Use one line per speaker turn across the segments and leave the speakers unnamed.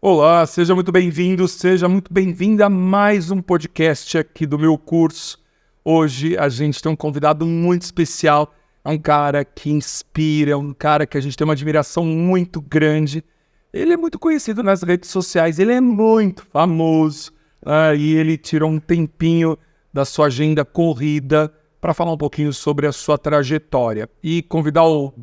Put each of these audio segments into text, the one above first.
Olá, seja muito bem-vindo, seja muito bem-vinda a mais um podcast aqui do meu curso. Hoje a gente tem um convidado muito especial, é um cara que inspira, um cara que a gente tem uma admiração muito grande. Ele é muito conhecido nas redes sociais, ele é muito famoso, e ele tirou um tempinho da sua agenda corrida para falar um pouquinho sobre a sua trajetória e convidar o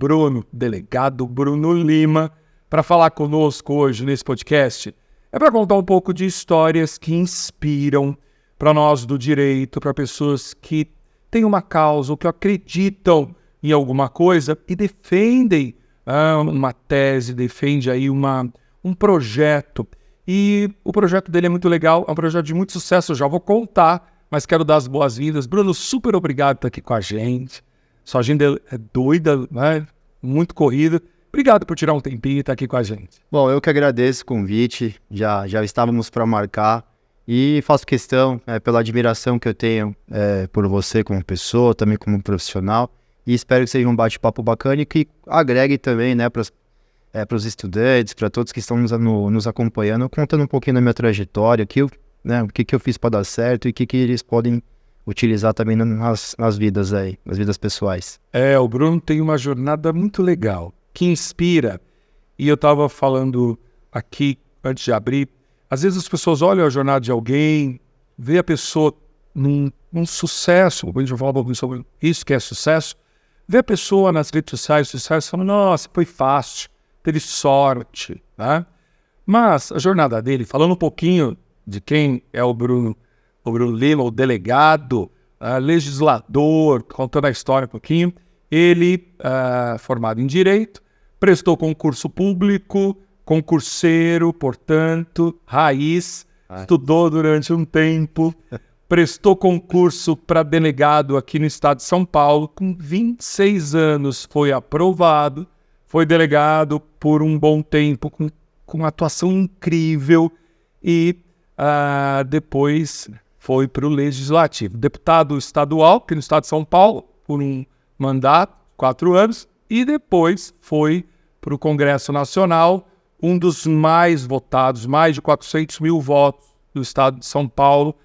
delegado Bruno Lima, para falar conosco hoje nesse podcast. É para contar um pouco de histórias que inspiram para nós do direito, para pessoas que têm uma causa ou que acreditam em alguma coisa e defendem uma tese, defende aí um projeto. E o projeto dele é muito legal, é um projeto de muito sucesso, eu já vou contar, mas quero dar as boas-vindas. Bruno, super obrigado por estar aqui com a gente. Sua agenda é doida, né? Muito corrida. Obrigado por tirar um tempinho e estar aqui com a gente.
Bom, eu que agradeço o convite, já estávamos para marcar e faço questão pela admiração que eu tenho por você como pessoa, também como profissional, e espero que seja um bate-papo bacana e que agregue também para os estudantes, para todos que estão nos acompanhando, contando um pouquinho da minha trajetória, o que eu fiz para dar certo e o que eles podem utilizar também nas vidas aí, nas vidas pessoais.
O Bruno tem uma jornada muito legal, que inspira. E eu estava falando aqui, antes de abrir, às vezes as pessoas olham a jornada de alguém, vê a pessoa num sucesso, a gente vai falar um pouquinho sobre isso que é sucesso, vê a pessoa nas redes sociais, fala, nossa, foi fácil, teve sorte, né? Mas a jornada dele, falando um pouquinho de quem é o Bruno Lima, o delegado, legislador, contando a história um pouquinho, ele, formado em Direito, prestou concurso público, concurseiro, portanto, raiz, estudou durante um tempo, prestou concurso para delegado aqui no estado de São Paulo, com 26 anos foi aprovado, foi delegado por um bom tempo, com uma atuação incrível e depois foi para o Legislativo. Deputado estadual aqui no estado de São Paulo, por um mandato, 4 anos, e depois foi para o Congresso Nacional, um dos mais votados, mais de 400 mil votos do estado de São Paulo.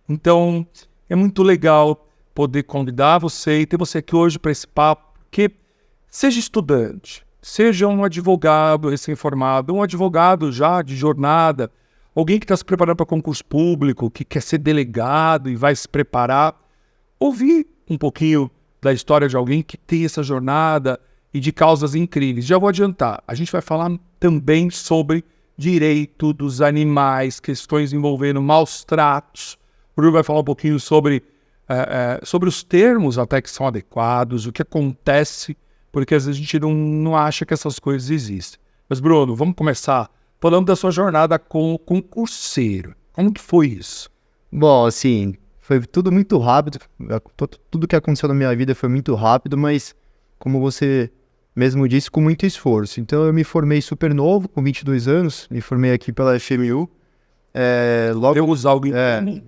Então, é muito legal poder convidar você e ter você aqui hoje para esse papo, porque seja estudante, seja um advogado recém-formado, um advogado já de jornada, alguém que está se preparando para concurso público, que quer ser delegado e vai se preparar, ouvir um pouquinho da história de alguém que tem essa jornada e de causas incríveis. Já vou adiantar, a gente vai falar também sobre direito dos animais, questões envolvendo maus tratos. O Bruno vai falar um pouquinho sobre os termos até que são adequados, o que acontece, porque às vezes a gente não acha que essas coisas existem. Mas Bruno, vamos começar falando da sua jornada como concurseiro. Como que foi isso?
Bom, assim, foi tudo muito rápido, tudo que aconteceu na minha vida foi muito rápido, mas como você mesmo disse, com muito esforço. Então eu me formei super novo, com 22 anos, me formei aqui pela FMU.
Temos algo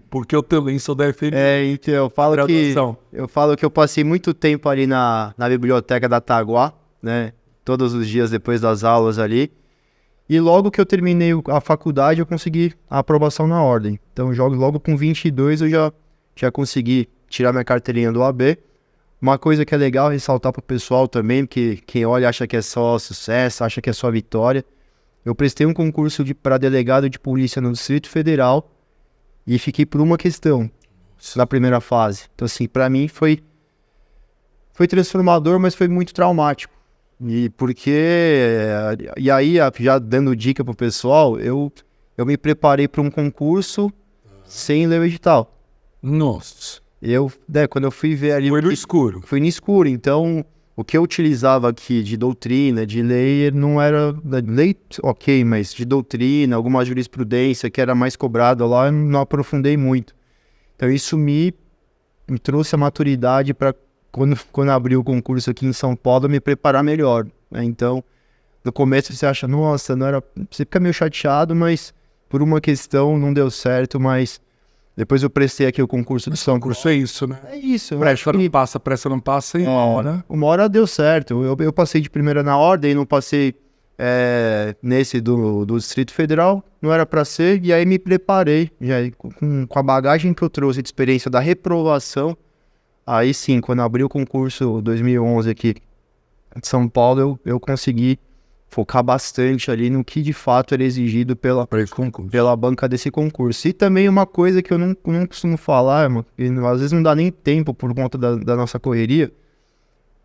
porque eu também sou da FMU.
Então eu falo que eu passei muito tempo ali na biblioteca da Taguá, né, todos os dias depois das aulas ali. E logo que eu terminei a faculdade, eu consegui a aprovação na ordem. Então logo com 22 eu já consegui tirar minha carteirinha do AB. Uma coisa que é legal ressaltar para o pessoal também, porque quem olha acha que é só sucesso, acha que é só vitória. Eu prestei um concurso para delegado de polícia no Distrito Federal e fiquei por uma questão na primeira fase. Então, assim, para mim foi transformador, mas foi muito traumático. E aí, já dando dica pro pessoal, eu me preparei para um concurso sem ler o edital.
Nossa.
Quando eu fui ver ali...
Foi no escuro.
Foi no escuro, então o que eu utilizava aqui de doutrina, de lei, não era... Lei, ok, mas de doutrina, alguma jurisprudência que era mais cobrada lá, eu não aprofundei muito. Então isso me trouxe a maturidade para, quando abriu o concurso aqui em São Paulo, me preparar melhor, né? Então, no começo você acha, nossa, não era... Você fica meio chateado, mas por uma questão não deu certo, mas... Depois eu prestei aqui o concurso de São Paulo.
Concurso é isso, né?
É isso.
Pressa não passa e uma hora.
Uma hora deu certo. Eu passei de primeira na ordem, não passei nesse do Distrito Federal, não era para ser, e aí me preparei, já com a bagagem que eu trouxe de experiência da reprovação. Aí sim, quando abri o concurso 2011 aqui de São Paulo, eu consegui focar bastante ali no que de fato era exigido pela banca desse concurso. E também uma coisa que eu não costumo falar, mano, que às vezes não dá nem tempo por conta da nossa correria.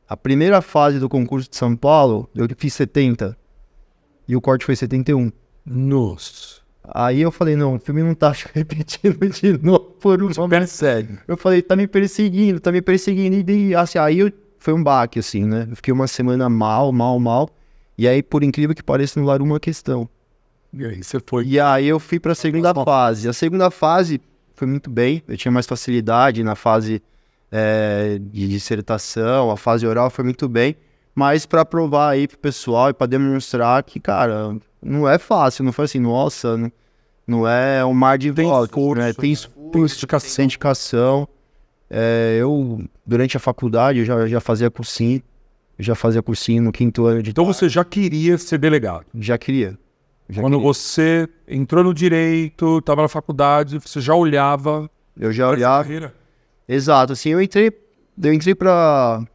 A primeira fase do concurso de São Paulo, eu fiz 70 e o corte foi 71.
Nossa.
Aí eu falei, não, o filme não tá repetindo de novo por um momento.
Persegue.
Eu falei, tá me perseguindo. E assim, foi um baque, assim, né? Eu fiquei uma semana mal. E aí, por incrível que pareça, anularam uma questão.
E aí você foi.
E aí eu fui pra segunda fase. A segunda fase foi muito bem. Eu tinha mais facilidade na fase de dissertação. A fase oral foi muito bem. Mas pra provar aí pro pessoal e pra demonstrar que, cara, não é fácil. Não foi assim, nossa, não é um mar de volta, né? Tem indicação. Eu, durante a faculdade, eu já fazia cursinho. No 5º ano de...
Então você já queria ser delegado?
Já queria.
Quando você entrou no direito, estava na faculdade, você já olhava...
Eu já olhava. Exato, assim, eu entrei para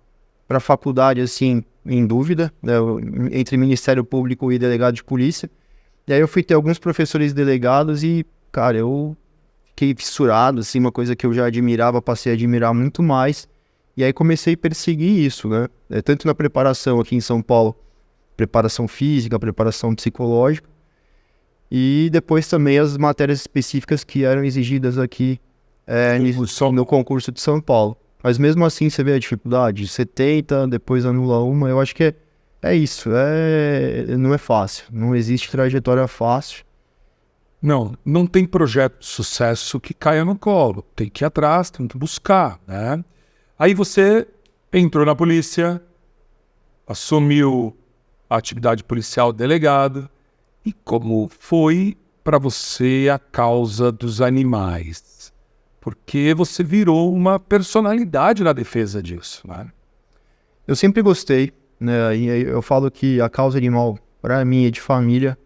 a faculdade, assim, em dúvida, né, entre Ministério Público e delegado de polícia. E aí eu fui ter alguns professores delegados e, cara, eu fiquei fissurado, assim, uma coisa que eu já admirava, passei a admirar muito mais. E aí comecei a perseguir isso, né? Tanto na preparação aqui em São Paulo, preparação física, preparação psicológica, e depois também as matérias específicas que eram exigidas aqui no concurso de São Paulo. Mas mesmo assim você vê a dificuldade, 70, depois anula uma, eu acho que é isso, não é fácil, não existe trajetória fácil.
Não tem projeto de sucesso que caia no colo, tem que ir atrás, tem que buscar, né? Aí você entrou na polícia, assumiu a atividade policial delegado. E como foi para você a causa dos animais? Porque você virou uma personalidade na defesa disso, né?
Eu sempre gostei, né? E eu falo que a causa animal, para mim, é de família.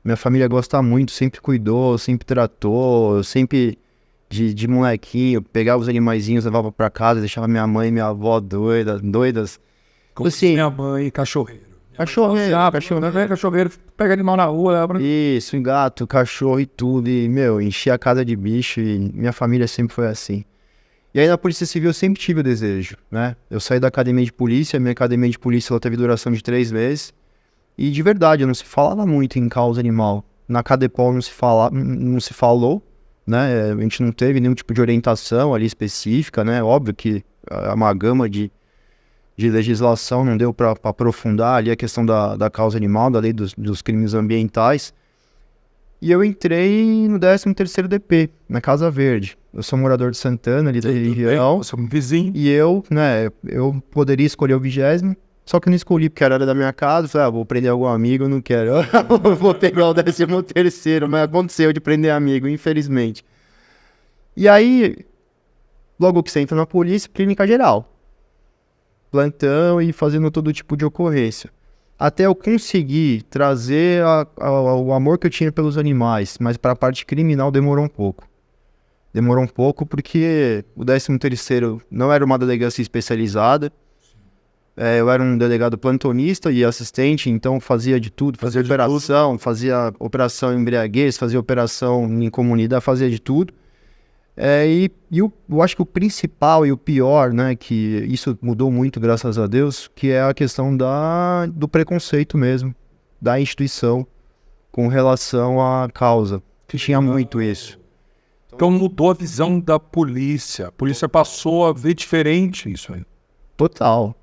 Minha família gosta muito, sempre cuidou, sempre tratou, sempre... De molequinho, pegava os animaizinhos, levava pra casa, deixava minha mãe e minha avó doidas.
Como assim, minha mãe, cachorreiro.
Cachorreiro,
pega animal na rua.
Isso, gato, cachorro e tudo. E, enchia a casa de bicho e minha família sempre foi assim. E aí na Polícia Civil eu sempre tive o desejo, né? Eu saí da academia de polícia, minha academia de polícia ela teve duração de 3 meses. E de verdade, não se falava muito em causa animal. Na Cadepol não se falou. Né? A gente não teve nenhum tipo de orientação ali específica, né? Óbvio que uma gama de legislação não deu para aprofundar ali a questão da causa animal, da lei dos crimes ambientais. E eu entrei no 13º DP, na Casa Verde. Eu sou morador de Santana, ali da região.
Sou um vizinho.
E eu poderia escolher o 20º, só que eu não escolhi porque era da minha casa. Falei, vou prender algum amigo, eu não quero. Vou pegar o 13º, mas aconteceu de prender amigo, infelizmente. E aí, logo que você entra na polícia, clínica geral. Plantão e fazendo todo tipo de ocorrência. Até eu conseguir trazer o amor que eu tinha pelos animais, mas para a parte criminal demorou um pouco. Demorou um pouco porque o 13º não era uma delegacia especializada. Eu era um delegado plantonista e assistente, então fazia de tudo, fazia operação em embriaguez, fazia operação em comunidade, fazia de tudo. Eu acho que o principal e o pior, né, que isso mudou muito, graças a Deus, que é a questão do preconceito mesmo, da instituição com relação à causa, que tinha muito isso.
Então mudou a visão da polícia, a polícia passou a ver diferente isso aí.
Total.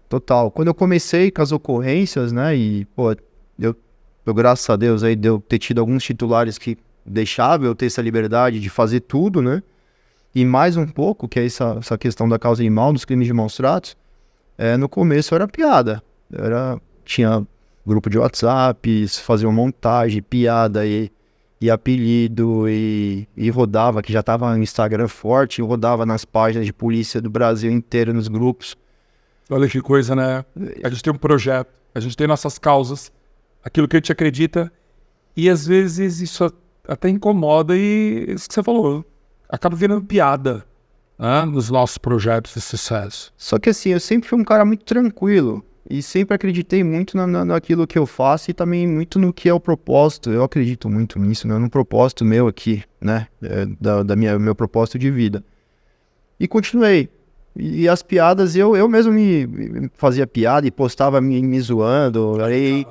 Quando eu comecei com as ocorrências, né, e, eu graças a Deus, aí, de eu ter tido alguns titulares que deixavam eu ter essa liberdade de fazer tudo, né, e mais um pouco, que é essa questão da causa animal, dos crimes de maus tratos, no começo era piada, tinha grupo de WhatsApp, faziam montagem, piada e apelido, e rodava, que já estava no Instagram forte, rodava nas páginas de polícia do Brasil inteiro, nos grupos.
Olha que coisa, né? A gente tem um projeto, a gente tem nossas causas, aquilo que a gente acredita, e às vezes isso até incomoda e isso que você falou, acaba virando piada, né, nos nossos projetos de sucesso.
Só que assim, eu sempre fui um cara muito tranquilo e sempre acreditei muito naquilo que eu faço e também muito no que é o propósito. Eu acredito muito nisso, né? No propósito meu aqui, né? Meu propósito de vida. E continuei. E as piadas, eu mesmo me fazia piada e postava me zoando. Aí,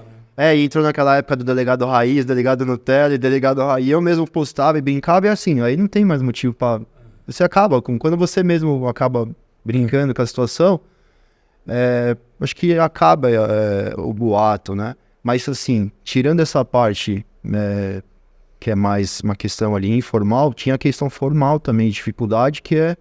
entrou naquela época do delegado Raiz, delegado Nutella e delegado Raiz. Eu mesmo postava e brincava e assim, aí não tem mais motivo pra... Você acaba, quando você mesmo acaba brincando com a situação, acho que acaba o boato, né? Mas assim, tirando essa parte, que é mais uma questão ali informal, tinha a questão formal também, dificuldade, que é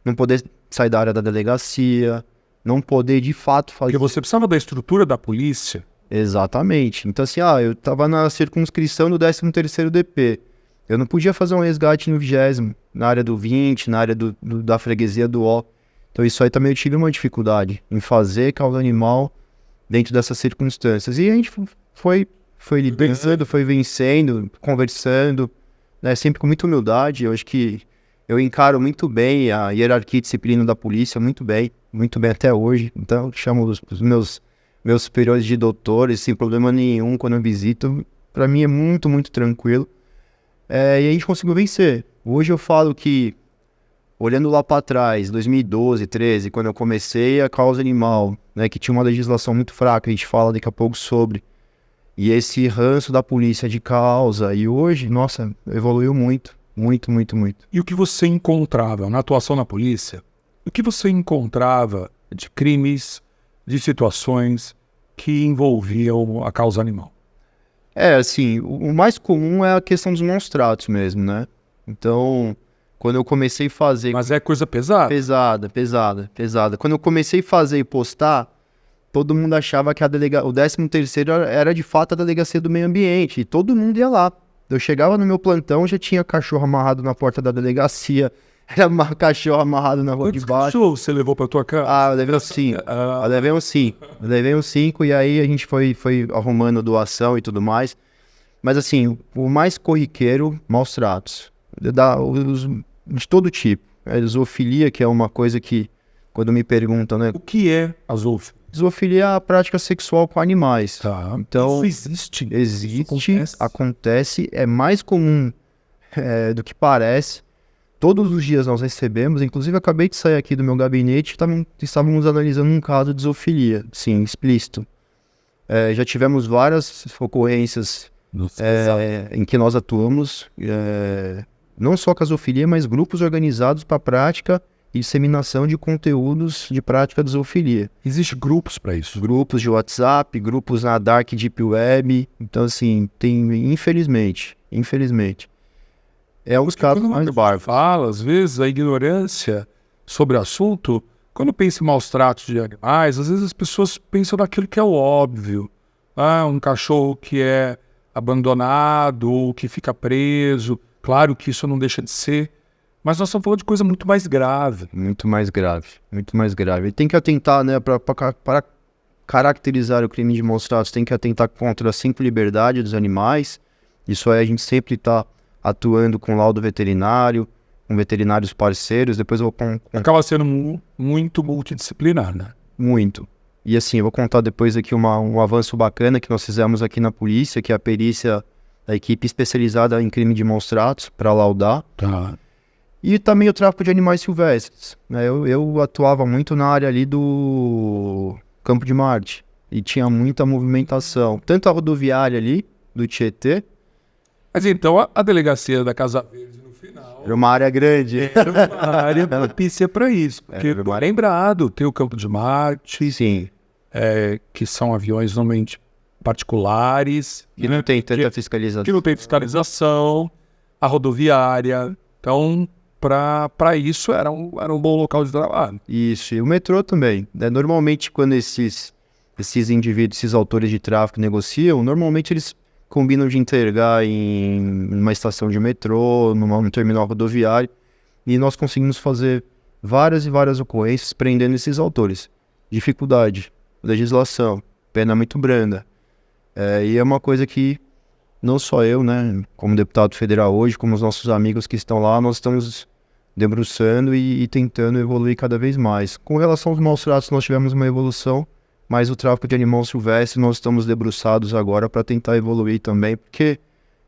não poder sair da área da delegacia, não poder de fato fazer...
Porque você precisava da estrutura da polícia.
Exatamente. Então assim, eu tava na circunscrição do 13º DP. Eu não podia fazer um resgate no 20º, na área do 20, na área da freguesia do O. Então isso aí também eu tive uma dificuldade em fazer causa animal dentro dessas circunstâncias. E a gente foi lidando, foi vencendo, conversando, né, sempre com muita humildade. Eu acho que eu encaro muito bem a hierarquia e disciplina da polícia, muito bem até hoje. Então eu chamo os meus superiores de doutores, sem problema nenhum quando eu visito. Para mim é muito, muito tranquilo. E a gente conseguiu vencer. Hoje eu falo que, olhando lá para trás, 2012, 2013, quando eu comecei a causa animal, né, que tinha uma legislação muito fraca, a gente fala daqui a pouco sobre, e esse ranço da polícia de causa, e hoje, nossa, evoluiu muito, muito, muito, muito.
E o que você encontrava na atuação na polícia? O que você encontrava de crimes, de situações que envolviam a causa animal?
Assim, o mais comum é a questão dos maus tratos mesmo, né? Então, quando eu comecei a fazer...
Mas é coisa pesada?
Pesada. Quando eu comecei a fazer e postar, todo mundo achava que o 13º era de fato a delegacia do meio ambiente, e todo mundo ia lá. Eu chegava no meu plantão, já tinha cachorro amarrado na porta da delegacia, era cachorro amarrado na rua de baixo.
Quantos cachorros você levou pra tua casa?
Eu levei uns 5, e aí a gente foi arrumando doação e tudo mais. Mas assim, o mais corriqueiro, maus tratos. De todo tipo. Zoofilia, que é uma coisa que, quando me perguntam, né?
O que é a zoofilia?
Zoofilia é a prática sexual com animais.
Tá.
Então,
isso existe?
Existe, acontece, é mais comum do que parece. Todos os dias nós recebemos, inclusive acabei de sair aqui do meu gabinete, estávamos analisando um caso de zoofilia, sim, explícito. Já tivemos várias ocorrências em que nós atuamos, não só com a zoofilia, mas grupos organizados para a prática e disseminação de conteúdos de prática de zoofilia.
Existem grupos para isso?
Grupos de WhatsApp, grupos na Dark Deep Web, então assim, tem, infelizmente. É um dos casos mais bárbaros.
Fala, às vezes, a ignorância sobre o assunto, quando pensa em maus tratos de animais, às vezes as pessoas pensam naquilo que é o óbvio. Um cachorro que é abandonado ou que fica preso. Claro que isso não deixa de ser, mas nós estamos falando de coisa muito mais grave.
Muito mais grave. E tem que atentar, né, para caracterizar o crime de maus tratos, tem que atentar contra a simples liberdade dos animais. Isso aí a gente sempre está atuando com laudo veterinário, com veterinários parceiros, depois eu vou...
Acaba sendo muito multidisciplinar, né?
Muito. E assim, eu vou contar depois aqui um avanço bacana que nós fizemos aqui na polícia, que é a perícia da equipe especializada em crime de maus tratos, para laudar.
Tá.
E também o tráfico de animais silvestres, né? Eu atuava muito na área ali do Campo de Marte, e tinha muita movimentação, tanto a rodoviária ali, do Tietê.
Mas então a delegacia da Casa Verde no final...
Era uma área grande.
Era uma área propícia para isso. Porque, lembrado, tem o Campo de Marte,
sim.
Que são aviões normalmente particulares.
Que não tem tanta fiscalização.
Que não tem fiscalização. A rodoviária. Então, para isso, era um bom local de trabalho.
Isso, e o metrô também. Normalmente, quando esses indivíduos, esses autores de tráfico negociam, normalmente eles combinam de entregar em uma estação de metrô, num terminal rodoviário, e nós conseguimos fazer várias e várias ocorrências prendendo esses autores. Dificuldade, legislação, pena muito branda. E é uma coisa que não só eu, né, como deputado federal hoje, como os nossos amigos que estão lá, nós estamos debruçando e tentando evoluir cada vez mais. Com relação aos maus-tratos, nós tivemos uma evolução, mas o tráfico de animal silvestre nós estamos debruçados agora para tentar evoluir também, porque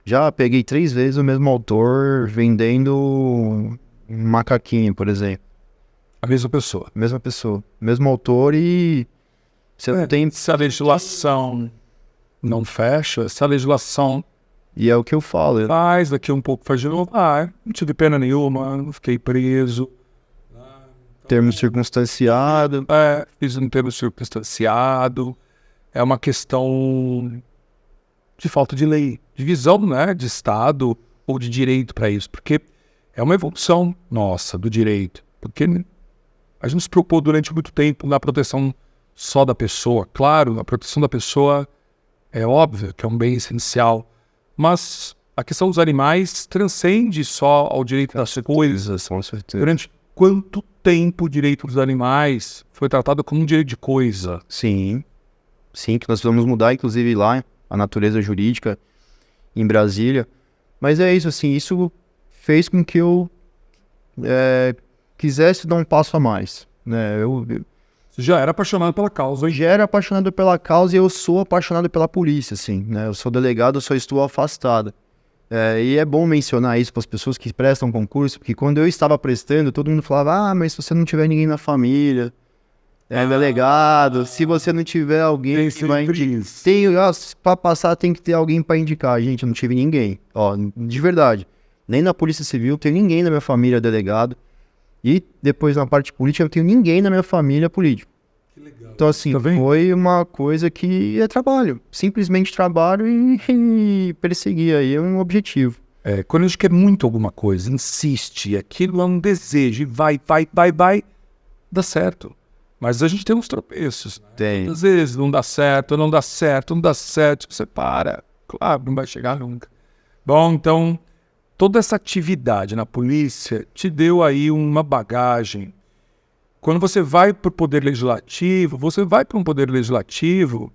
já peguei 3 vezes o mesmo autor vendendo um macaquinho, por exemplo.
A mesma pessoa.
Mesma pessoa. Mesmo autor e... Você não tem...
Se a legislação não fecha, se a legislação...
E é o que eu falo.
Faz, daqui um pouco faz de novo. Não tive pena nenhuma, não fiquei preso.
Termo circunstanciado.
Fiz um termo circunstanciado. É uma questão de falta de lei, de visão, né, de Estado ou de direito para isso. Porque é uma evolução nossa do direito. Porque a gente se preocupou durante muito tempo na proteção só da pessoa. Claro, a proteção da pessoa é óbvio que é um bem essencial. Mas a questão dos animais transcende só ao direito das coisas.
Com certeza.
Durante quanto tempo o direito dos animais foi tratado como um direito de coisa?
Sim, que nós vamos mudar, inclusive lá, a natureza jurídica em Brasília. Mas é isso, assim, isso fez com que eu quisesse dar um passo a mais, né?
Você já era apaixonado pela causa, hein?
Já era apaixonado pela causa e eu sou apaixonado pela polícia, assim, né? Eu sou delegado, eu só estou afastado. E é bom mencionar isso para as pessoas que prestam concurso, porque quando eu estava prestando, todo mundo falava, mas se você não tiver ninguém na família, delegado, se você não tiver alguém que vai indicar, para passar tem que ter alguém para indicar. Gente, eu não tive ninguém, ó, de verdade. Nem na Polícia Civil, tem ninguém na minha família delegado. E depois na parte política, eu não tenho ninguém na minha família político.
Que legal.
Então assim, foi uma coisa que é trabalho. Simplesmente trabalho e perseguir aí um objetivo.
Quando a gente quer muito alguma coisa, insiste, aquilo é um desejo, e vai, dá certo. Mas a gente tem uns tropeços. Né?
Tem.
Às vezes não dá certo, você para. Claro, não vai chegar nunca. Bom, então... Toda essa atividade na polícia te deu aí uma bagagem. Quando você vai para o poder legislativo, você vai para um poder legislativo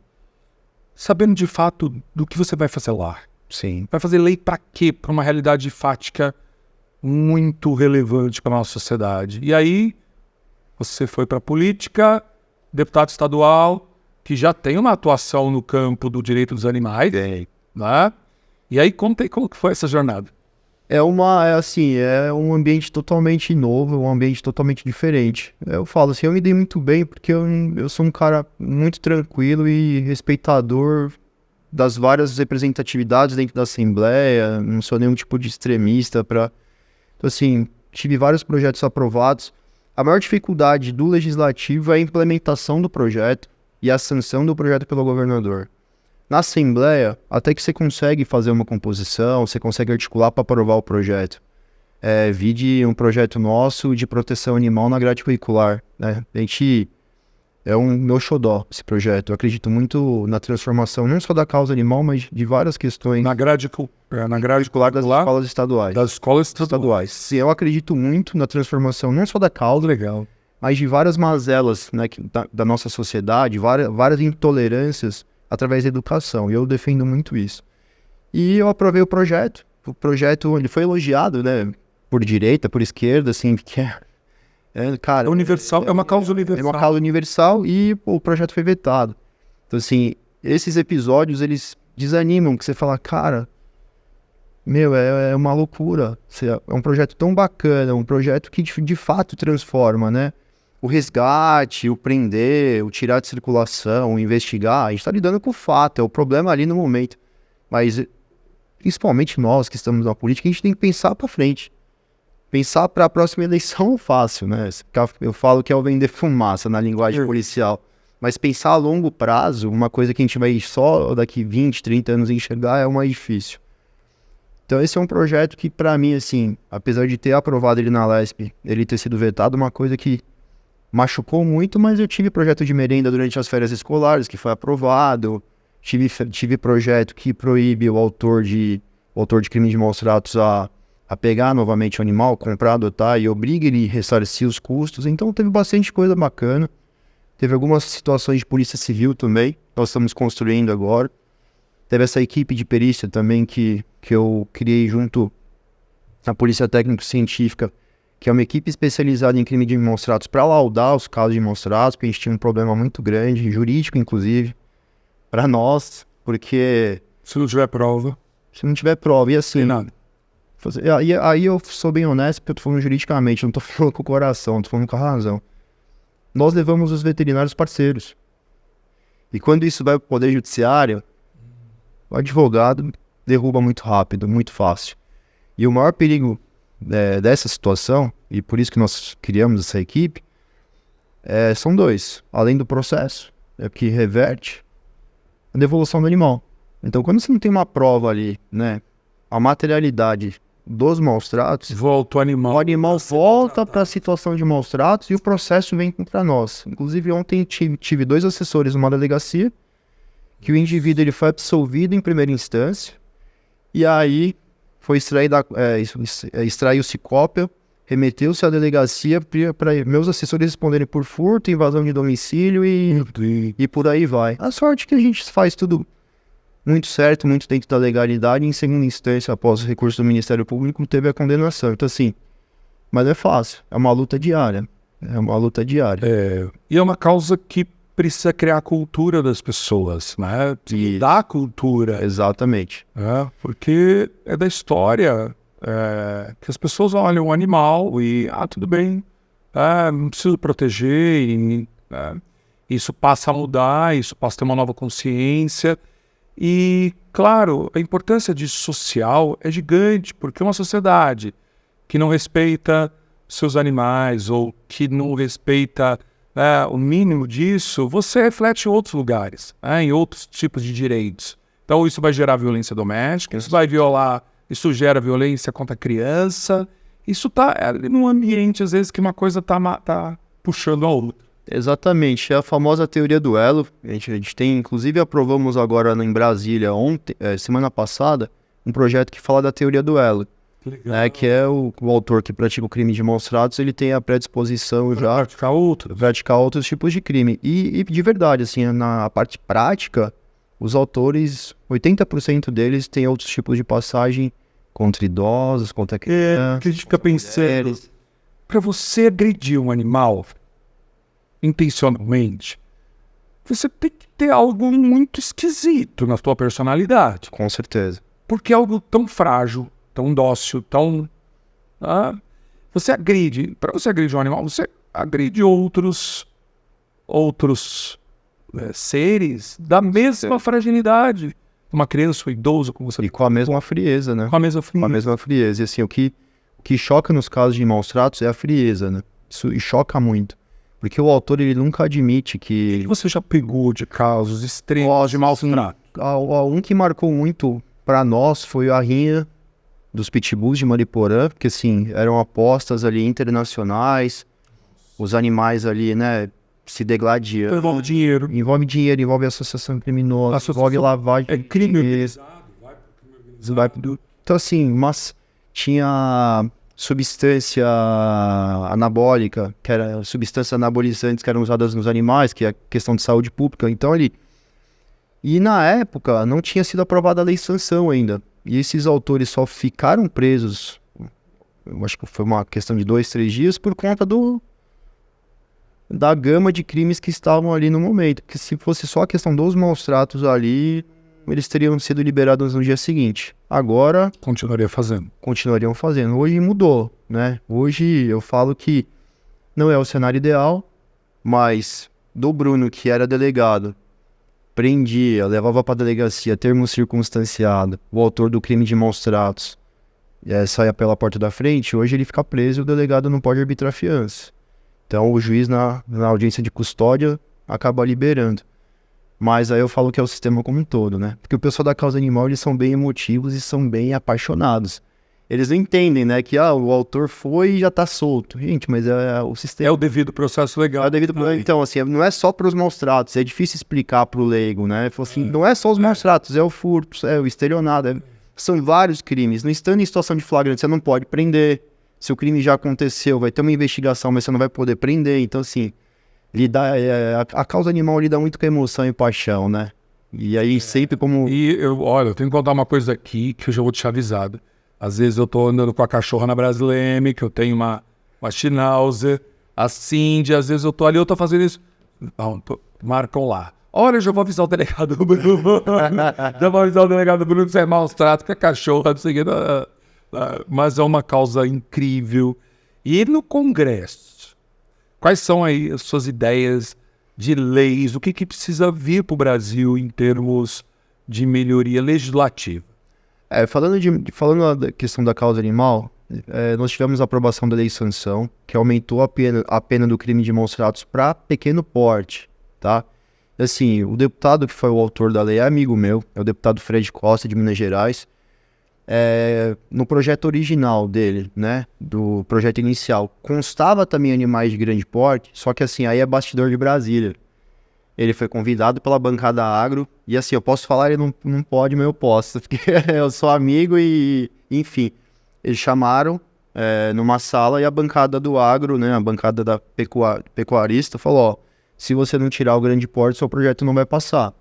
sabendo de fato do que você vai fazer lá.
Sim.
Vai fazer lei para quê? Para uma realidade fática muito relevante para a nossa sociedade. E aí você foi para a política, deputado estadual, que já tem uma atuação no campo do direito dos animais. Né? E aí conta aí como que foi essa jornada.
É um ambiente totalmente novo, um ambiente totalmente diferente. Eu falo assim, eu me dei muito bem porque eu sou um cara muito tranquilo e respeitador das várias representatividades dentro da Assembleia, não sou nenhum tipo de extremista Então assim, tive vários projetos aprovados. A maior dificuldade do Legislativo é a implementação do projeto e a sanção do projeto pelo governador. Na Assembleia, até que você consegue fazer uma composição, você consegue articular para aprovar o projeto. Vide um projeto nosso de proteção animal na grade curricular. Né? É um meu xodó, esse projeto. Eu acredito muito na transformação, não só da causa animal, mas de várias questões.
Na grade curricular
das escolas estaduais.
Das escolas estaduais.
Sim, eu acredito muito na transformação, não só da causa, mas de várias mazelas, né, da nossa sociedade, várias intolerâncias, através da educação, e eu defendo muito isso. E eu aprovei o projeto ele foi elogiado, né, por direita, por esquerda, assim, porque cara...
Universal, é uma causa universal.
É uma causa universal e o projeto foi vetado. Então, assim, esses episódios, eles desanimam, que você fala, cara, é uma loucura, é um projeto tão bacana, um projeto que de fato transforma, né? O resgate, o prender, o tirar de circulação, o investigar, a gente está lidando com o fato, é o problema ali no momento. Mas, principalmente nós que estamos na política, a gente tem que pensar para frente. Pensar para a próxima eleição é fácil, né? Eu falo que é o vender fumaça na linguagem policial. Mas pensar a longo prazo, uma coisa que a gente vai só daqui 20, 30 anos enxergar, é o mais difícil. Então esse é um projeto que, para mim, assim, apesar de ter aprovado ele na LESP, ele ter sido vetado, uma coisa que machucou muito, mas eu tive projeto de merenda durante as férias escolares, que foi aprovado. Tive projeto que proíbe o autor de crime de maus-tratos a pegar novamente o animal, comprar, adotar, e obriga ele a ressarcir os custos. Então teve bastante coisa bacana. Teve algumas situações de polícia civil também, nós estamos construindo agora. Teve essa equipe de perícia também que eu criei junto à Polícia Técnico-Científica, que é uma equipe especializada em crime de maus-tratos para laudar os casos de maus-tratos, porque a gente tinha um problema muito grande, jurídico inclusive, para nós, porque...
Se não tiver prova...
Se não tiver prova, e assim...
Nada.
Aí eu sou bem honesto, porque eu tô falando juridicamente, não tô falando com o coração, tô falando com a razão. Nós levamos os veterinários parceiros. E quando isso vai pro Poder Judiciário, o advogado derruba muito rápido, muito fácil. E o maior perigo dessa situação, e por isso que nós criamos essa equipe, são dois. Além do processo, que reverte a devolução do animal. Então, quando você não tem uma prova ali, né, a materialidade dos maus-tratos,
volta o
animal volta para a situação de maus-tratos e o processo vem contra nós. Inclusive, ontem tive 2 assessores numa delegacia, que o indivíduo ele foi absolvido em primeira instância, e aí foi extraiu-se cópia, remeteu-se à delegacia para meus assessores responderem por furto, invasão de domicílio e por aí vai. A sorte é que a gente faz tudo muito certo, muito dentro da legalidade, e em segunda instância, após o recurso do Ministério Público, teve a condenação. Então assim, mas não é fácil, é uma luta diária.
E é uma causa que precisa criar a cultura das pessoas, né? Dar cultura.
Exatamente.
Porque é da história que as pessoas olham o animal e, tudo bem, não preciso proteger, isso passa a mudar, isso passa a ter uma nova consciência. E, claro, a importância disso social é gigante, porque uma sociedade que não respeita seus animais ou que não respeita o mínimo disso, você reflete em outros lugares, em outros tipos de direitos. Então isso vai gerar violência doméstica, isso gera violência contra a criança, isso está num ambiente, às vezes, que uma coisa está puxando a outra.
Exatamente, é a famosa teoria do elo. A gente tem, inclusive aprovamos agora em Brasília, semana passada, um projeto que fala da teoria do elo. Que é o autor que pratica o crime de maus-tratos, ele tem a predisposição já praticar outros tipos de crime. E de verdade, assim, na parte prática, os autores, 80% deles têm outros tipos de passagem contra idosos, contra crianças.
Que a gente fica pensando, para você agredir um animal intencionalmente, você tem que ter algo muito esquisito na sua personalidade.
Com certeza.
Porque é algo tão frágil, tão dócil, tão... Você agride, para você agredir um animal, você agride outros seres da mesma fragilidade. Uma criança ou idoso, como você...
E com a mesma frieza, né?
Com a mesma frieza.
E assim, o que choca nos casos de maus-tratos é a frieza, né? Isso choca muito. Porque o autor, ele nunca admite que...
O que você já pegou de casos extremos de maus-trato?
Um que marcou muito para nós foi a rinha dos pitbulls de Mariporã, porque assim, eram apostas ali internacionais, os animais ali, né, se degladiando.
Envolve dinheiro.
Envolve associação criminosa, envolve lavagem.
É crime
organizado. Então assim, mas tinha substância anabólica, que era substâncias anabolizantes que eram usadas nos animais, que é questão de saúde pública. Então ali... E na época não tinha sido aprovada a lei de sanção ainda. E esses autores só ficaram presos, eu acho que foi uma questão de 2, 3 dias, por conta da gama de crimes que estavam ali no momento. Porque se fosse só a questão dos maus-tratos ali, eles teriam sido liberados no dia seguinte. Agora... Continuariam fazendo. Hoje mudou, né? Hoje eu falo que não é o cenário ideal, mas do Bruno, que era delegado, prendia, levava para a delegacia, termo circunstanciado, o autor do crime de maus-tratos saia pela porta da frente, hoje ele fica preso e o delegado não pode arbitrar fiança. Então o juiz na audiência de custódia acaba liberando. Mas aí eu falo que é o sistema como um todo, né? Porque o pessoal da causa animal, eles são bem emotivos e são bem apaixonados. Eles não entendem, né? Que o autor foi e já tá solto. Gente, mas o sistema...
É o devido processo legal.
Então, assim, não é só para os maus-tratos. É difícil explicar para o leigo, né? Assim, não é só os maus-tratos, é o furto, é o estelionato. São vários crimes. Não estando em situação de flagrante, você não pode prender. Se o crime já aconteceu, vai ter uma investigação, mas você não vai poder prender. Então, assim, a causa animal lida muito com emoção e paixão, né? E aí sempre como...
E eu tenho que contar uma coisa aqui que eu já vou te avisado. Às vezes eu tô andando com a cachorra na Brasileme, que eu tenho uma Schnauzer, a Cindy, às vezes eu tô ali, eu tô fazendo isso. Não, marcam lá. Olha, eu já vou avisar o delegado do Bruno. Já vou avisar o delegado do Bruno que você é maus tratos com a cachorra, não sei o que. Mas é uma causa incrível. E no Congresso, quais são aí as suas ideias de leis? O que precisa vir para o Brasil em termos de melhoria legislativa?
Falando da questão da causa animal, nós tivemos a aprovação da lei sanção, que aumentou a pena do crime de maus tratos para pequeno porte, tá? Assim, o deputado que foi o autor da lei é amigo meu, é o deputado Fred Costa, de Minas Gerais. No projeto original dele, né, do projeto inicial, constava também animais de grande porte, só que assim, aí é bastidor de Brasília. Ele foi convidado pela bancada agro, e assim, eu posso falar, ele não pode, mas eu posso, porque eu sou amigo e, enfim, eles chamaram numa sala e a bancada do agro, né, a bancada da pecuarista falou, ó, se você não tirar o grande porte, seu projeto não vai passar.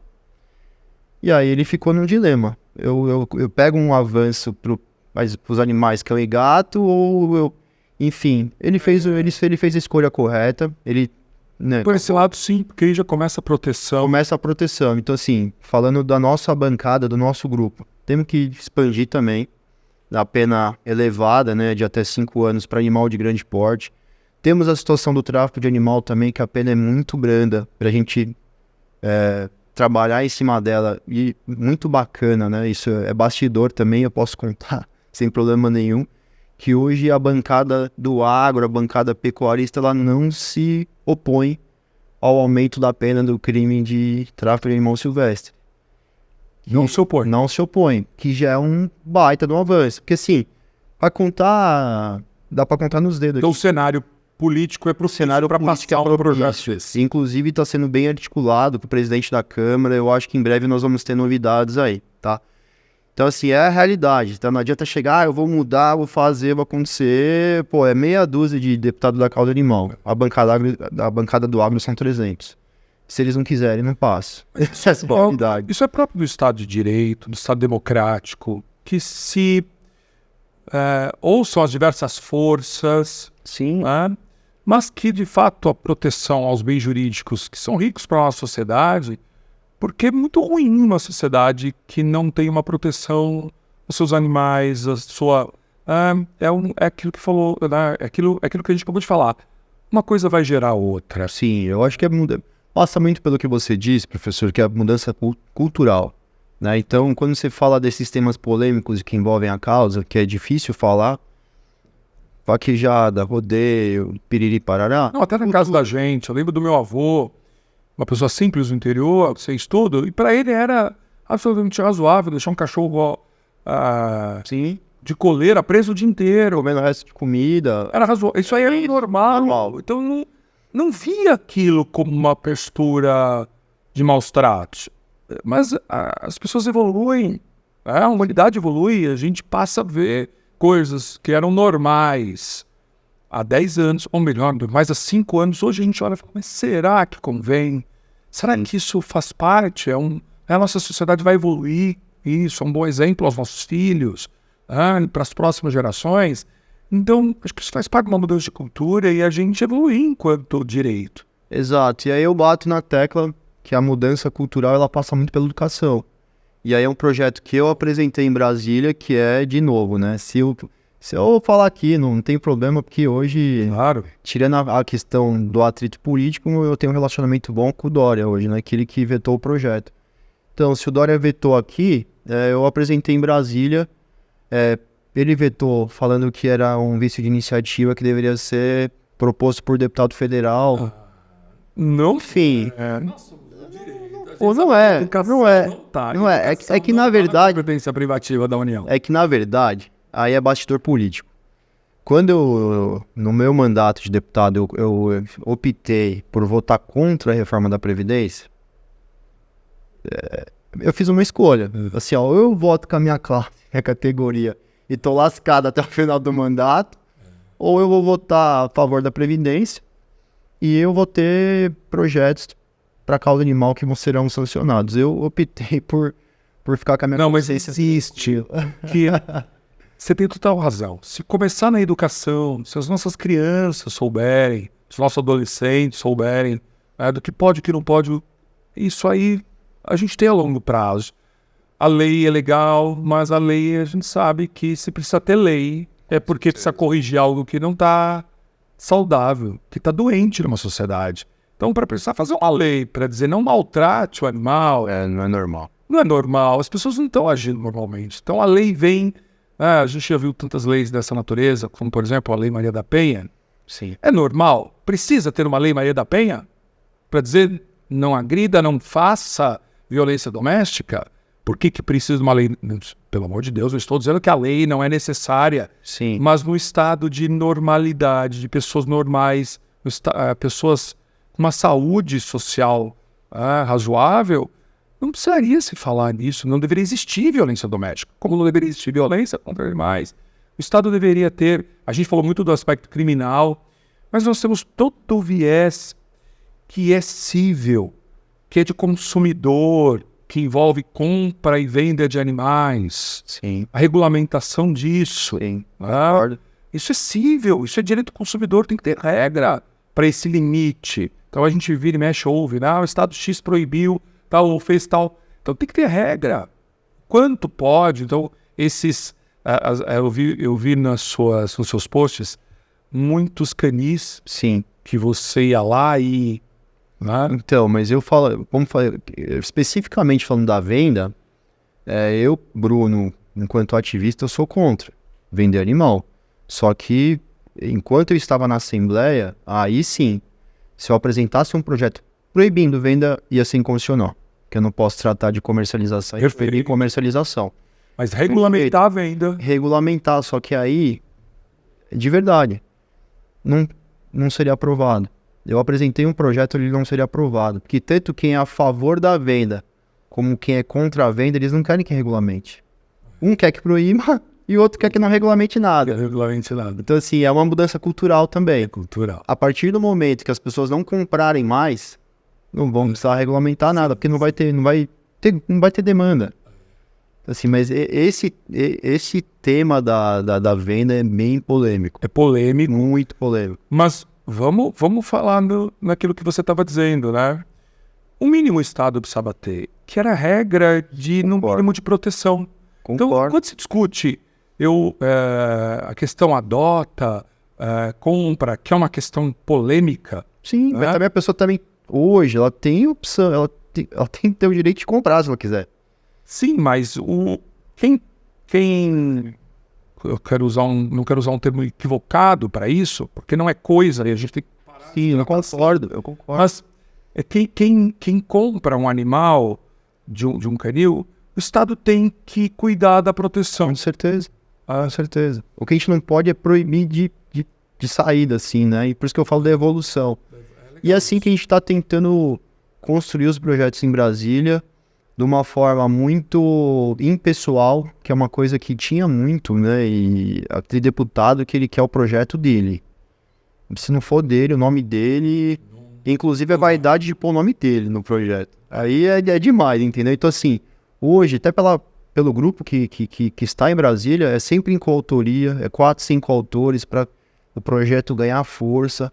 E aí ele ficou num dilema, eu pego um avanço para os animais cão e gato, ou enfim, ele fez a escolha correta, né,
por esse lado, sim, porque aí já começa a proteção.
Começa a proteção. Então, assim, falando da nossa bancada, do nosso grupo, temos que expandir também a pena elevada, né, de até 5 anos para animal de grande porte. Temos a situação do tráfico de animal também, que a pena é muito branda para a gente trabalhar em cima dela. E muito bacana, né? Isso é bastidor também, eu posso contar sem problema nenhum, que hoje a bancada do agro, a bancada pecuarista, ela não se opõe ao aumento da pena do crime de tráfico de animal silvestre.
Não se opõe.
Não se opõe, que já é um baita de um avanço. Porque assim, dá pra contar nos dedos.
Então o cenário político é pro cenário para passar o projeto.
Inclusive está sendo bem articulado com o presidente da Câmara, eu acho que em breve nós vamos ter novidades aí, tá? Então, assim, é a realidade, tá? Não adianta chegar, eu vou mudar, vou fazer, vai acontecer. Pô, é meia dúzia de deputados da causa animal. A bancada do agro são 300. Se eles não quiserem, não passa. Essa é a realidade.
Isso é próprio do Estado de Direito, do Estado Democrático, que se ouçam as diversas forças,
sim,
mas que, de fato, a proteção aos bens jurídicos, que são ricos para a nossa sociedade, porque é muito ruim uma sociedade que não tem uma proteção aos seus animais, a sua... é aquilo que falou, né? É aquilo que a gente acabou de falar. Uma coisa vai gerar outra.
Sim, eu acho que passa muito pelo que você disse, professor, que é a mudança cultural, né? Então, quando você fala desses temas polêmicos que envolvem a causa, que é difícil falar, vaquejada, rodeio, piriri parará...
Não, até na casa da gente, eu lembro do meu avô, uma pessoa simples no interior, sem estudo, e para ele era absolutamente razoável deixar um cachorro de coleira preso o dia inteiro.
Comendo o resto de comida.
Era razoável. Isso aí era normal. Então não via aquilo como uma postura de maus tratos. Mas as pessoas evoluem, a humanidade evolui, a gente passa a ver coisas que eram normais há 10 anos, ou melhor, mais há 5 anos. Hoje a gente olha e fala, mas será que convém? Será que isso faz parte? A nossa sociedade vai evoluir isso, é um bom exemplo aos nossos filhos, para as próximas gerações. Então, acho que isso faz parte de uma mudança de cultura e a gente evoluir enquanto direito.
Exato, e aí eu bato na tecla que a mudança cultural ela passa muito pela educação. E aí é um projeto que eu apresentei em Brasília, que é, de novo, né, se eu falar aqui, não tem problema, porque hoje,
claro,
tirando a questão do atrito político, eu tenho um relacionamento bom com o Dória hoje, né? Aquele que vetou o projeto. Então, se o Dória vetou aqui, eu apresentei em Brasília, ele vetou falando que era um vício de iniciativa que deveria ser proposto por deputado federal.
Não,
enfim.
Ou
não é. É que na verdade...
competência privativa da União.
É que na verdade... Aí é bastidor político. Quando no meu mandato de deputado, eu optei por votar contra a reforma da Previdência, eu fiz uma escolha. Assim, ó, eu voto com a minha classe, minha categoria, e tô lascado até o final do mandato, ou eu vou votar a favor da Previdência, e eu vou ter projetos para causa animal que serão sancionados. Eu optei por ficar com a minha
consciência. Não, mas existe. Que você tem total razão. Se começar na educação, se as nossas crianças souberem, se os nossos adolescentes souberem do que pode e que não pode, isso aí a gente tem a longo prazo. A lei é legal, mas a lei a gente sabe que se precisa ter lei, é porque precisa corrigir algo que não está saudável, que está doente numa sociedade. Então, para precisar fazer uma lei para dizer não maltrate o animal...
não é normal.
Não é normal, as pessoas não estão agindo normalmente. Então, a lei vem... a gente já viu tantas leis dessa natureza, como, por exemplo, a Lei Maria da Penha.
Sim.
É normal? Precisa ter uma Lei Maria da Penha para dizer não agrida, não faça violência doméstica? Por que precisa de uma lei? Pelo amor de Deus, eu estou dizendo que a lei não é necessária.
Sim.
Mas no estado de normalidade, de pessoas normais, pessoas com uma saúde social razoável, não precisaria se falar nisso. Não deveria existir violência doméstica, como não deveria existir violência contra animais. O Estado deveria ter... A gente falou muito do aspecto criminal, mas nós temos todo o viés que é cível, que é de consumidor, que envolve compra e venda de animais.
Sim.
A regulamentação disso.
Sim.
Isso é cível, isso é direito do consumidor, tem que ter regra para esse limite. Então a gente vira e mexe, ouve, o Estado X proibiu, tal, ou fez tal. Então tem que ter regra. Quanto pode? Então, eu vi nos seus posts muitos canis.
Sim.
Que você ia lá e...
Então, mas eu falo, especificamente falando da venda, eu, Bruno, enquanto ativista, eu sou contra vender animal. Só que, enquanto eu estava na Assembleia, aí sim, se eu apresentasse um projeto proibindo venda, ia ser inconstitucional. Que eu não posso tratar de comercialização e proibir comercialização.
Mas regulamentar a venda.
Regulamentar, só que aí, de verdade, não seria aprovado. Eu apresentei um projeto, ele não seria aprovado. Porque tanto quem é a favor da venda, como quem é contra a venda, eles não querem que regulamente. Um quer que proíba e o outro quer que não regulamente nada. Então, assim, é uma mudança cultural também.
É cultural.
A partir do momento que as pessoas não comprarem mais, não vão precisar regulamentar nada, porque não vai ter demanda. Assim, mas esse tema da venda é bem polêmico.
É polêmico.
Muito polêmico.
Mas vamos falar naquilo que você estava dizendo, né? O mínimo o Estado precisava ter, que era a regra no mínimo de proteção.
Concordo.
Então, quando se discute a questão adota, compra, que é uma questão polêmica...
Sim, mas também a pessoa também, hoje, ela tem opção, ela tem que ter o direito de comprar se ela quiser.
Sim, mas quem eu não quero usar um termo equivocado para isso, porque não é coisa, a gente tem que parar.
Sim, eu concordo.
Mas quem compra um animal de um canil, o Estado tem que cuidar da proteção.
Com certeza, com certeza. O que a gente não pode é proibir de saída, assim, né? E por isso que eu falo da evolução. E é assim que a gente está tentando construir os projetos em Brasília, de uma forma muito impessoal, que é uma coisa que tinha muito, né? E aquele deputado que ele quer o projeto dele. Se não for dele, o nome dele... Inclusive a vaidade de pôr o nome dele no projeto. Aí é demais, entendeu? Então, assim, hoje, até pelo grupo que está em Brasília, é sempre em coautoria, 4, 5 autores para o projeto ganhar força.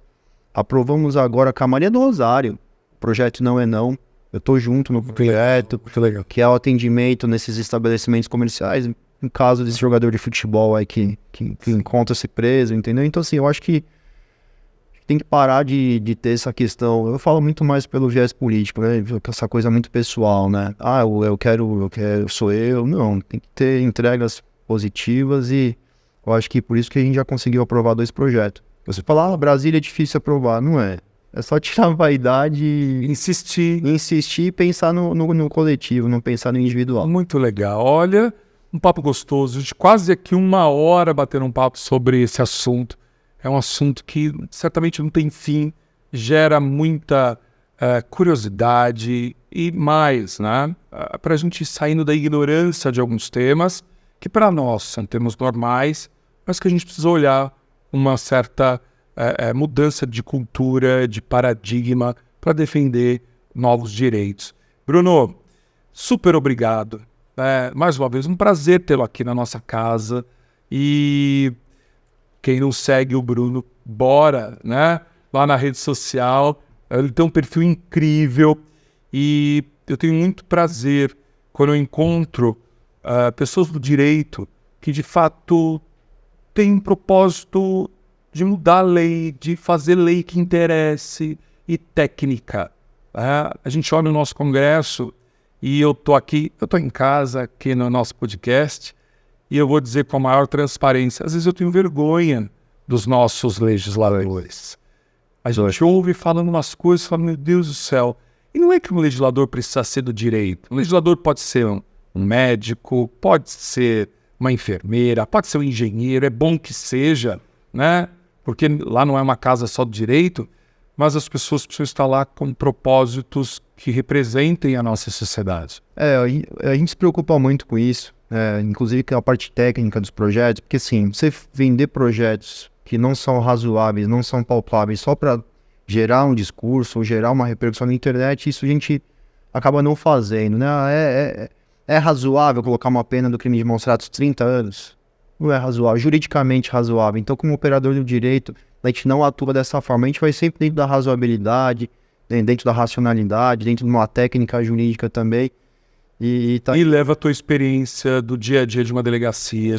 Aprovamos agora com a Maria do Rosário. O projeto Não é Não. Eu tô junto no projeto, que é o atendimento nesses estabelecimentos comerciais, no caso desse jogador de futebol aí que encontra-se preso, entendeu? Então, assim, eu acho que tem que parar de ter essa questão. Eu falo muito mais pelo viés político, né? Essa coisa muito pessoal, né? Eu quero, sou eu. Não, tem que ter entregas positivas e eu acho que por isso que a gente já conseguiu aprovar 2 projetos. Você fala, Brasília é difícil aprovar. Não é. É só tirar a vaidade e insistir e pensar no coletivo, não pensar no individual.
Muito legal. Olha, um papo gostoso. A gente quase aqui 1 hora batendo um papo sobre esse assunto. É um assunto que certamente não tem fim, gera muita curiosidade e mais, né? Para a gente ir saindo da ignorância de alguns temas, que para nós são termos normais, mas que a gente precisa olhar uma certa mudança de cultura, de paradigma, para defender novos direitos. Bruno, super obrigado. Mais uma vez, um prazer tê-lo aqui na nossa casa. E quem não segue o Bruno, bora, né? Lá na rede social. Ele tem um perfil incrível e eu tenho muito prazer quando eu encontro pessoas do direito que, de fato, têm um propósito de mudar a lei, de fazer lei que interesse e técnica. A gente olha no nosso congresso e eu estou em casa, aqui no nosso podcast, e eu vou dizer com a maior transparência, às vezes eu tenho vergonha dos nossos legisladores. A gente ouve falando umas coisas, falando, meu Deus do céu. E não é que um legislador precisa ser do direito. Um legislador pode ser um médico, pode ser uma enfermeira, pode ser um engenheiro, é bom que seja, né? Porque lá não é uma casa só do direito, mas as pessoas precisam estar lá com propósitos que representem a nossa sociedade.
A gente se preocupa muito com isso, inclusive com a parte técnica dos projetos, porque assim, você vender projetos que não são razoáveis, não são palpáveis, só para gerar um discurso ou gerar uma repercussão na internet, isso a gente acaba não fazendo, né? É razoável colocar uma pena do crime de maus tratos 30 anos? Não é razoável, juridicamente razoável. Então, como operador do direito, a gente não atua dessa forma. A gente vai sempre dentro da razoabilidade, dentro da racionalidade, dentro de uma técnica jurídica também.
E leva a tua experiência do dia a dia de uma delegacia.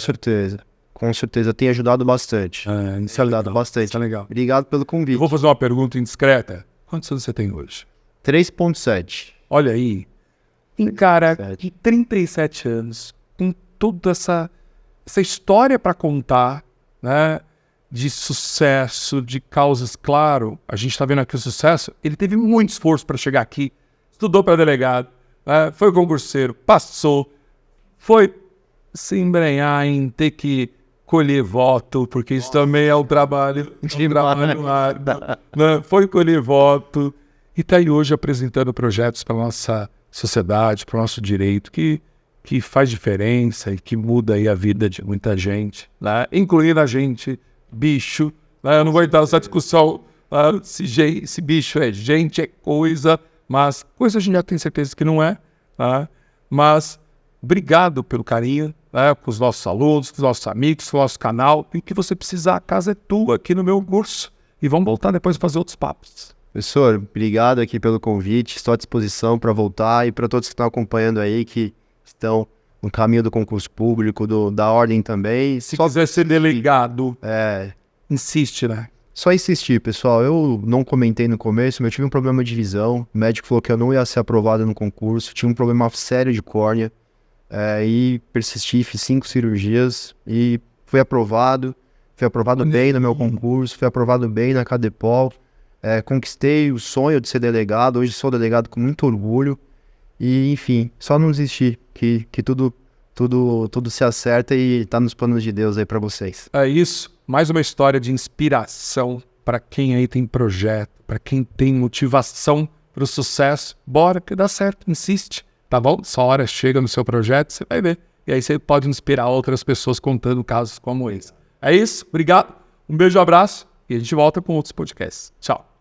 Com certeza, tem ajudado bastante.
Isso é legal.
Bastante.
Isso é legal.
Obrigado pelo convite.
Eu vou fazer uma pergunta indiscreta. Quantos anos você tem hoje?
3,7.
Olha aí. Um cara de 37 anos, com toda essa história para contar, né? De sucesso, de causas, claro. A gente está vendo aqui o sucesso. Ele teve muito esforço para chegar aqui. Estudou para delegado, foi concurseiro, passou, foi se embrenhar em ter que colher voto, porque isso também é um trabalho árduo, né? Foi colher voto e está aí hoje apresentando projetos para a nossa sociedade, para o nosso direito, que faz diferença e que muda aí a vida de muita gente, né? Incluindo a gente, bicho, né? Eu não vou entrar nessa discussão se bicho é gente, é coisa, mas coisa a gente já tem certeza que não é, né? Mas obrigado pelo carinho, né, com os nossos alunos, com os nossos amigos, com o nosso canal. E o que você precisar, a casa é tua aqui no meu curso. E vamos voltar depois a fazer outros papos.
Professor, obrigado aqui pelo convite. Estou à disposição para voltar e para todos que estão acompanhando aí, que estão no caminho do concurso público, da ordem também.
Se quiser ser delegado, insiste, né?
Só insistir, pessoal. Eu não comentei no começo, mas eu tive um problema de visão. O médico falou que eu não ia ser aprovado no concurso. Tinha um problema sério de córnea. E persisti, fiz 5 cirurgias e fui aprovado. Fui aprovado bem no meu concurso, fui aprovado bem na Cadepol. Conquistei o sonho de ser delegado. Hoje sou delegado com muito orgulho. E, enfim, só não desistir, que tudo se acerta e tá nos planos de Deus aí para vocês.
É isso. Mais uma história de inspiração para quem aí tem projeto, para quem tem motivação para o sucesso. Bora que dá certo, insiste, tá bom? Só hora chega no seu projeto, você vai ver. E aí você pode inspirar outras pessoas contando casos como esse. É isso, obrigado, um beijo, um abraço e a gente volta com outros podcasts. Tchau.